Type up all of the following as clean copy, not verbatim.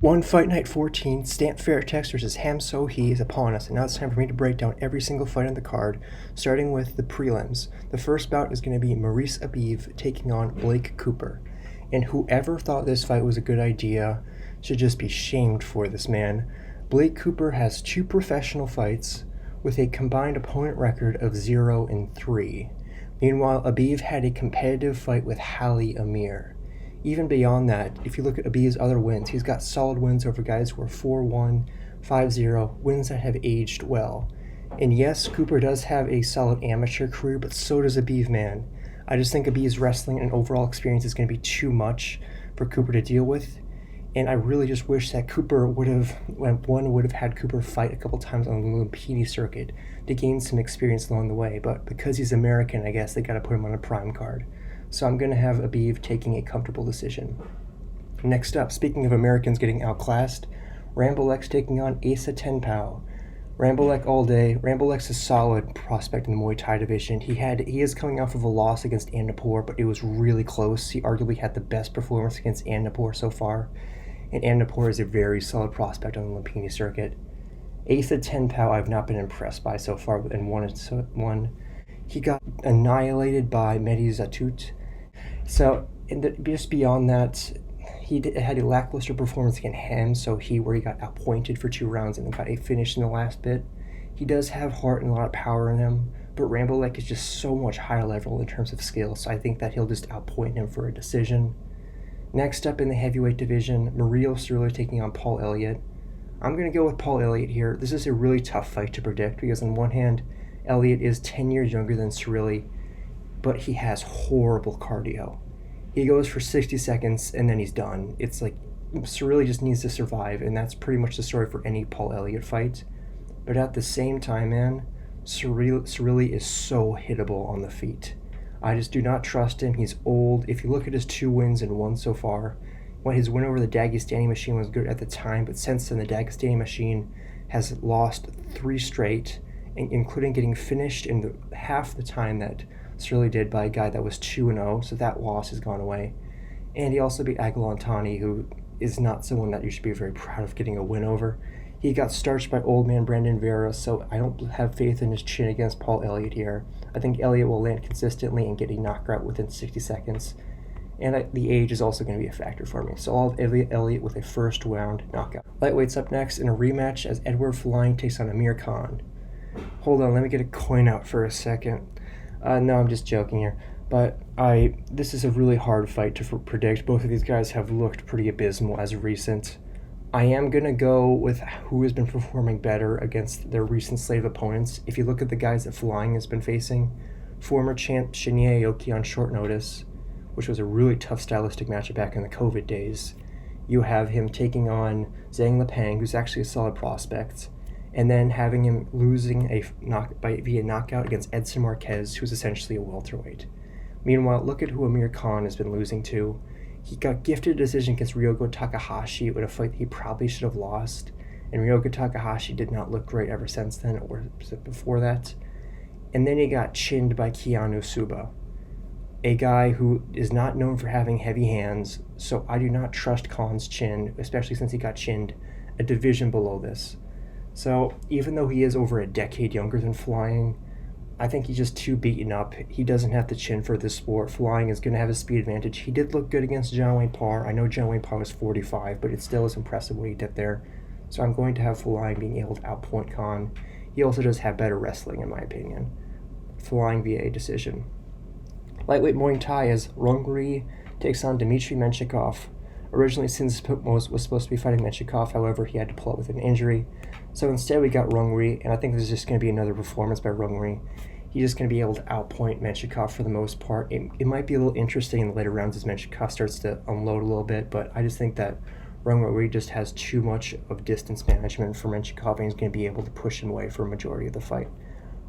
One Fight Night 14, Stamp Fairtex versus Ham So He is upon us, and now it's time for me to break down every single fight on the card, starting with the prelims. The first bout is going to be Maurice Abayev taking on Blake Cooper, and whoever thought this fight was a good idea should just be shamed for this man. Blake Cooper has 2 professional fights with a combined opponent record of 0-3. Meanwhile, Abayev had a competitive fight with Hali Amir. Even beyond that, if you look at Abiyev's other wins, he's got solid wins over guys who are 4-1, 5-0, wins that have aged well. And yes, Cooper does have a solid amateur career, but so does Abayev, man. I just think Abiyev's wrestling and overall experience is going to be too much for Cooper to deal with. And I really just wish that Cooper would have had Cooper fight a couple times on the Lumpini circuit to gain some experience along the way. But because he's American, I guess they got to put him on a prime card. So I'm going to have Abayev taking a comfortable decision. Next up, speaking of Americans getting outclassed, Rambobolex taking on Asa Tenpao. Rambobolex all day. Rambobolex is a solid prospect in the Muay Thai division. He is coming off of a loss against Amnipore, but it was really close. He arguably had the best performance against Amnipore so far. And Amnipore is a very solid prospect on the Lumpini circuit. Asa Tenpao I've not been impressed by so far in one. He got annihilated by Mehdi Zatut. So, just beyond that, he had a lackluster performance against him, where he got outpointed for 2 rounds and then got a finish in the last bit. He does have heart and a lot of power in him, but Rambobolex is just so much higher level in terms of skill, so I think that he'll just outpoint him for a decision. Next up in the heavyweight division, Cyrilli taking on Paul Elliott. I'm going to go with Paul Elliott here. This is a really tough fight to predict because on one hand, Elliott is 10 years younger than Cyrilli, but he has horrible cardio. He goes for 60 seconds and then he's done. It's like Cyrilli just needs to survive, and that's pretty much the story for any Paul Elliott fight. But at the same time, man, Cyrilli is so hittable on the feet. I just do not trust him. He's old. If you look at his 2 wins and 1 so far, his win over the Dagestani Machine was good at the time, but since then the Dagestani Machine has lost 3 straight, including getting finished in half the time that Cyrilli did by a guy that was 2-0, so that loss has gone away. And he also beat Agalantani, who is not someone that you should be very proud of getting a win over. He got starched by old man Brandon Vera, so I don't have faith in his chin against Paul Elliott here. I think Elliott will land consistently and get a knockout within 60 seconds. And the age is also going to be a factor for me, so I'll have Elliott with a first round knockout. Lightweight's up next in a rematch as Edward Flying takes on Amir Khan. Hold on, let me get a coin out for a second. No, I'm just joking here. But this is a really hard fight to predict. Both of these guys have looked pretty abysmal as of recent. I am going to go with who has been performing better against their recent slate of opponents. If you look at the guys that Flying has been facing, former champ Shinya Aoki on short notice, which was a really tough stylistic matchup back in the COVID days. You have him taking on Zhang Lepang, who's actually a solid prospect, and then having him losing via knockout against Edson Marquez, who's essentially a welterweight. Meanwhile, look at who Amir Khan has been losing to. He got gifted a decision against Ryogo Takahashi in a fight that he probably should have lost, and Ryogo Takahashi did not look great ever since then, or before that. And then he got chinned by Keanu Suba, a guy who is not known for having heavy hands, so I do not trust Khan's chin, especially since he got chinned a division below this. So even though he is over a decade younger than Flying, I think he's just too beaten up. He doesn't have the chin for this sport. Flying is going to have a speed advantage. He did look good against Zhang Par. I know Zhang Par was 45, but it still is impressive what he did there. So I'm going to have Flying being able to outpoint Khan. He also does have better wrestling, in my opinion. Flying via a decision. Lightweight Muay Thai as Runway takes on Dmitry Mashikov. Originally, Sins was supposed to be fighting Mashikov, however, he had to pull out with an injury. So instead, we got Runway, and I think this is just going to be another performance by Runway. He's just going to be able to outpoint Mashikov for the most part. It might be a little interesting in the later rounds as Mashikov starts to unload a little bit, but I just think that Runway just has too much of distance management for Mashikov, and he's going to be able to push him away for a majority of the fight.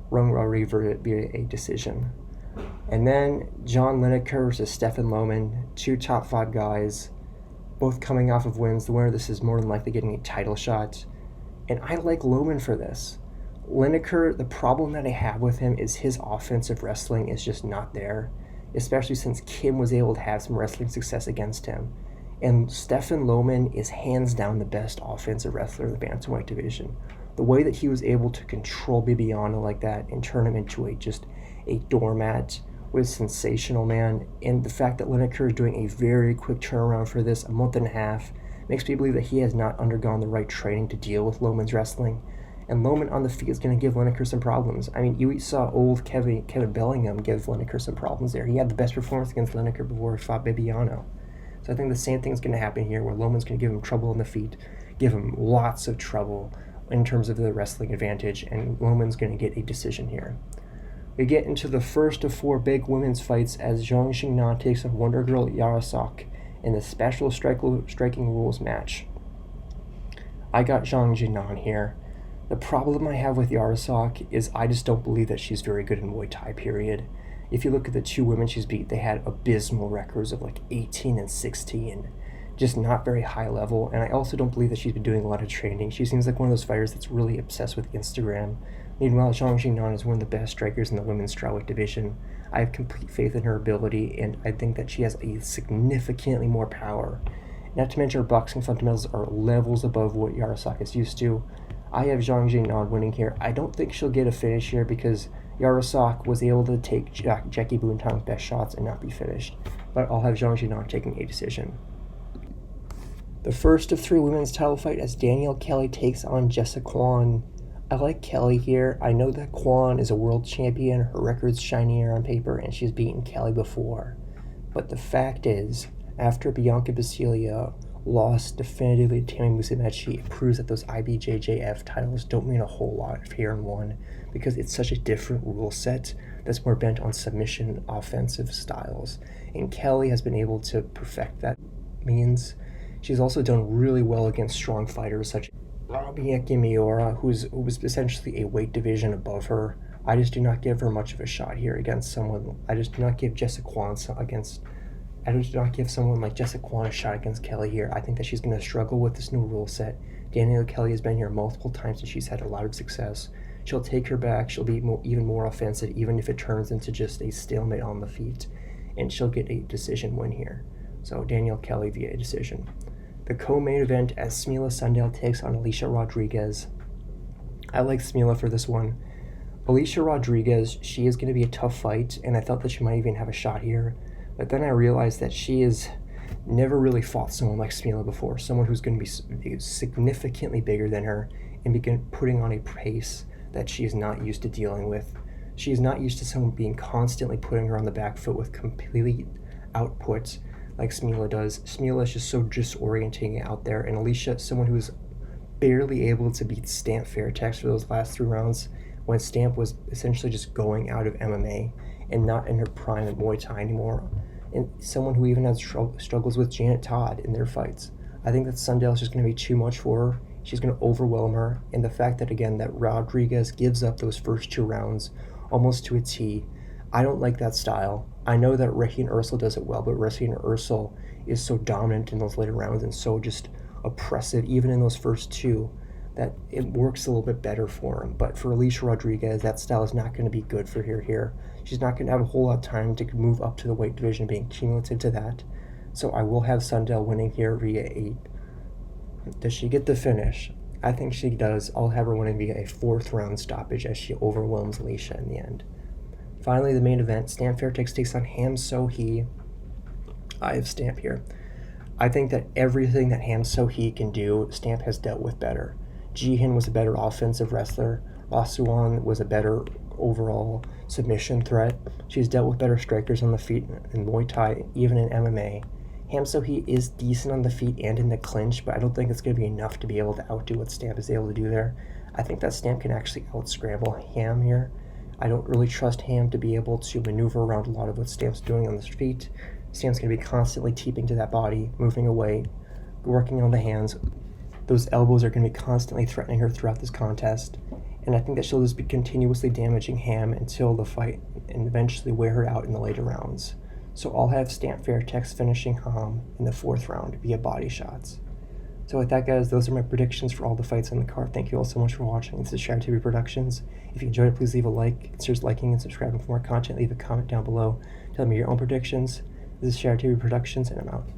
Runway via a decision. And then John Lineker versus Stefan Lowman, 2 top 5 guys, both coming off of wins. The winner of this is more than likely getting a title shot. And I like Lowman for this. Lineker, the problem that I have with him is his offensive wrestling is just not there, especially since Kim was able to have some wrestling success against him. And Stefan Lowman is hands down the best offensive wrestler in the bantamweight division. The way that he was able to control Bibiano like that and turn him into a doormat was sensational, man. And the fact that Lineker is doing a very quick turnaround for this, a month and a half, makes me believe that he has not undergone the right training to deal with Lowman's wrestling. And Lowman on the feet is going to give Lineker some problems. I mean, you saw old Kevin Bellingham give Lineker some problems there. He had the best performance against Lineker before he fought Bibiano. So I think the same thing is going to happen here, where Lowman's going to give him trouble on the feet, give him lots of trouble in terms of the wrestling advantage, and Lowman's going to get a decision here. We get into the first of 4 big women's fights as Zhang Jingnan takes on Wonder Girl Yarosok in the special striking rules match. I got Zhang Jingnan here. The problem I have with Yarosok is I just don't believe that she's very good in Muay Thai, period. If you look at the 2 women she's beat, they had abysmal records of like 18 and 16. Just not very high level, and I also don't believe that she's been doing a lot of training. She seems like one of those fighters that's really obsessed with Instagram. Meanwhile, Zhang Jingnan is one of the best strikers in the women's strawweight division. I have complete faith in her ability, and I think that she has a significantly more power. Not to mention her boxing fundamentals are levels above what Yarosok is used to. I have Zhang Jingnan winning here. I don't think she'll get a finish here because Yarosok was able to take Jackie Boontang's best shots and not be finished. But I'll have Zhang Jingnan taking a decision. The first of 3 women's title fight as Danielle Kelly takes on Jessica Quan. I like Kelly here. I know that Quan is a world champion. Her record's shinier on paper, and she's beaten Kelly before. But the fact is, after Bianca Basilia lost definitively to Tammy Musumeci, it proves that those IBJJF titles don't mean a whole lot here in one, because it's such a different rule set that's more bent on submission offensive styles. And Kelly has been able to perfect that means. She's also done really well against strong fighters such as Robieki Miura, who was essentially a weight division above her. I just do not give her much of a shot here against someone. I just do not give someone like Jessica Quan a shot against Kelly here. I think that she's going to struggle with this new rule set. Danielle Kelly has been here multiple times and she's had a lot of success. She'll take her back. She'll be even more offensive, even if it turns into just a stalemate on the feet. And she'll get a decision win here. So Danielle Kelly via a decision. The co-main event as Smila Sundel takes on Alicia Rodriguez. I like Smila for this one. Alicia Rodriguez, she is going to be a tough fight, and I thought that she might even have a shot here. But then I realized that she has never really fought someone like Smila before, someone who's going to be significantly bigger than her and begin putting on a pace that she is not used to dealing with. She is not used to someone being constantly putting her on the back foot with complete output like Smila does. Smila is just so disorienting out there, and Alicia, someone who was barely able to beat Stamp Fairtex for those last 3 rounds when Stamp was essentially just going out of MMA and not in her prime at Muay Thai anymore, and someone who even has struggles with Janet Todd in their fights. I think that Sundel is just going to be too much for her. She's going to overwhelm her, and the fact that, again, that Rodriguez gives up those first 2 rounds almost to a T, I don't like that style. I know that Regine Ursel does it well, but Regine Ursel is so dominant in those later rounds and so just oppressive, even in those first 2, that it works a little bit better for him. But for Alicia Rodriguez, that style is not going to be good for her here. She's not going to have a whole lot of time to move up to the weight division, being cumulative to that. So I will have Sundel winning here via a... Does she get the finish? I think she does. I'll have her winning via a 4th round stoppage as she overwhelms Alicia in the end. Finally, the main event, Stamp Fairtex takes on Ham So-hee. I have Stamp here. I think that everything that Ham So-hee can do, Stamp has dealt with better. Jihin was a better offensive wrestler. Lasuan was a better overall submission threat. She's dealt with better strikers on the feet in Muay Thai, even in MMA. Ham So-hee is decent on the feet and in the clinch, but I don't think it's going to be enough to be able to outdo what Stamp is able to do there. I think that Stamp can actually out-scramble Ham here. I don't really trust Ham to be able to maneuver around a lot of what Stamp's doing on the feet. Stamp's going to be constantly teeping to that body, moving away, working on the hands. Those elbows are going to be constantly threatening her throughout this contest. And I think that she'll just be continuously damaging Ham until the fight and eventually wear her out in the later rounds. So I'll have Stamp Fairtex finishing Ham in the 4th round via body shots. So with that, guys, those are my predictions for all the fights on the card. Thank you all so much for watching. This is Shire TV Productions. If you enjoyed it, please leave a like. Consider liking and subscribing for more content. Leave a comment down below. Tell me your own predictions. This is Shire TV Productions, and I'm out.